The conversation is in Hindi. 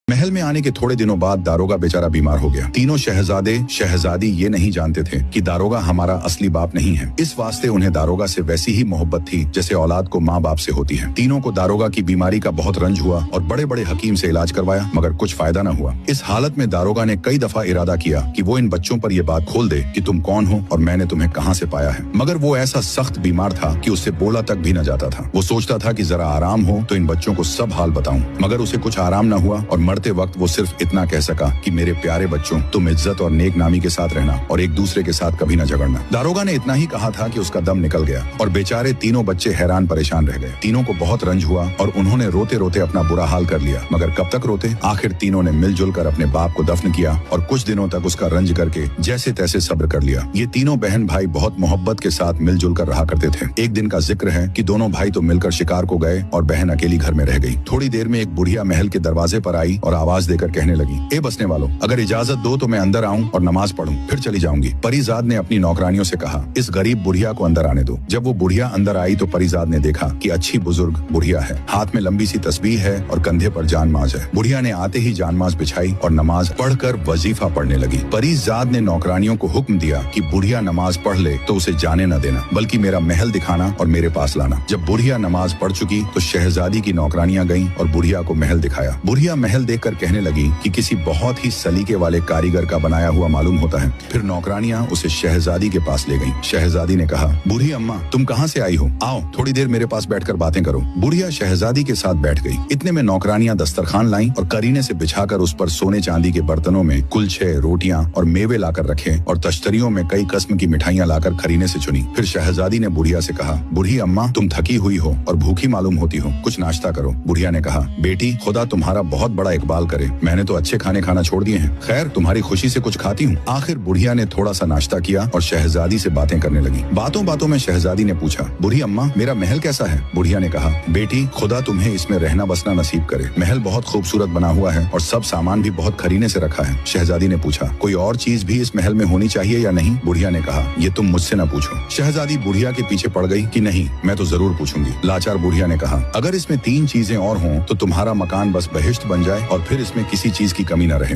महल में आने के थोड़े दिनों बाद दारोगा बेचारा बीमार हो गया। तीनों शहजादे शहजादी ये नहीं जानते थे कि दारोगा हमारा असली बाप नहीं है। इस वास्ते उन्हें दारोगा से वैसी ही मोहब्बत थी जैसे औलाद को माँ बाप से होती है। तीनों को दारोगा की बीमारी का बहुत रंज हुआ और बड़े बड़े हकीम से इलाज करवाया, मगर कुछ फायदा न हुआ। इस हालत में दारोगा ने कई दफा इरादा किया कि वो इन बच्चों पर ये बात खोल दे कि तुम कौन हो और मैंने तुम्हें कहाँ से पाया है, मगर वो ऐसा सख्त बीमार था कि उससे बोला तक भी न जाता था। वो सोचता था कि जरा आराम हो तो इन बच्चों को सब हाल बताऊं, मगर उसे कुछ आराम न हुआ और मरते वक्त वो सिर्फ इतना कह सका कि मेरे प्यारे बच्चों, तुम इज्जत और नेक नामी के साथ रहना और एक दूसरे के साथ कभी न झगड़ना। दारोगा ने इतना ही कहा था कि उसका दम निकल गया और बेचारे तीनों बच्चे हैरान परेशान रह गए। तीनों को बहुत रंज हुआ और उन्होंने रोते रोते अपना बुरा हाल कर लिया, मगर कब तक रोते। आखिर तीनों ने मिलजुल कर अपने बाप को दफन किया और कुछ दिनों तक उसका रंज करके जैसे तैसे सब्र कर लिया। ये तीनों बहन भाई बहुत मोहब्बत के साथ मिलजुल कर रहा करते थे। एक दिन का जिक्र है कि दोनों भाई तो मिलकर शिकार को गए और बहन अकेली घर में रह गई। थोड़ी देर में एक बुढ़िया महल के दरवाजे पर आई और आवाज देकर कहने लगी, ए बसने वालों, अगर इजाजत दो तो मैं अंदर आऊं और नमाज पढ़ूं, फिर चली जाऊंगी। परीजाद ने अपनी नौकरानियों से कहा, इस गरीब बुढ़िया को अंदर आने दो। जब वो बुढ़िया अंदर आई तो परीजाद ने देखा कि अच्छी बुजुर्ग बुढ़िया है, हाथ में लंबी सी तस्बीह है और कंधे पर जानमाज है। बुढ़िया ने आते ही जानमाज बिछाई और नमाज पढ़कर वजीफा पढ़ने लगी। परीजाद ने नौकरानियों को हुक्म दिया कि बुढ़िया नमाज पढ़ ले तो उसे जाने न देना, बल्कि मेरा महल दिखाना और मेरे पास लाना। जब बुढ़िया नमाज पढ़ चुकी तो शहजादी की नौकरानियां गईं और बुढ़िया को महल दिखाया। बुढ़िया महल देखकर कहने लगी कि किसी बहुत ही सलीके वाले कारीगर का बनाया हुआ मालूम होता है। फिर नौकरानियां उसे शहजादी के पास ले गईं। शहजादी ने कहा, बूढ़ी अम्मा, तुम कहाँ से आई हो? आओ थोड़ी देर मेरे पास बैठकर बातें करो। बुढ़िया शहजादी के साथ बैठ गई। इतने में नौकरानियां दस्तरखान लाईं और करीने से बिछाकर उस पर सोने चांदी के बर्तनों में कुलछे, रोटियां और मेवे लाकर रखे और तश्तरियों में कई किस्म की मिठाइयां लाकर करीने से चुनी। फिर शहजादी ने बुढ़िया से कहा, बूढ़ी अम्मा, तुम थकी हुई हो और भूखी मालूम होती हो, कुछ नाश्ता करो। बुढ़िया ने कहा, बेटी, खुदा तुम्हारा बहुत बड़ा इकबाल करे, मैंने तो अच्छे खाने खाना छोड़ दिए हैं। खैर, तुम्हारी खुशी से कुछ खाती हूँ। आखिर बुढ़िया ने थोड़ा सा नाश्ता किया और शहजादी से बातें करने लगी। बातों बातों में शहजादी ने पूछा, बूढ़ी अम्मा, मेरा महल कैसा है? बुढ़िया ने कहा, बेटी, खुदा तुम्हें इसमें रहना बसना नसीब करे। महल बहुत खूबसूरत बना हुआ है और सब सामान भी बहुत खरीने से रखा है। शहजादी ने पूछा, कोई और चीज भी इस महल में होनी चाहिए या नहीं? बुढ़िया ने कहा, ये तुम मुझसे न पूछो। शहजादी बुढ़िया के पीछे पड़ गई कि नहीं, मैं तो जरूर पूछूंगी। लाचार बुढ़िया ने कहा, अगर इसमें 3 चीजें और हों तो तुम्हारा मकान बस बहिश्त बन जाए और फिर इसमें किसी चीज की कमी न रहे।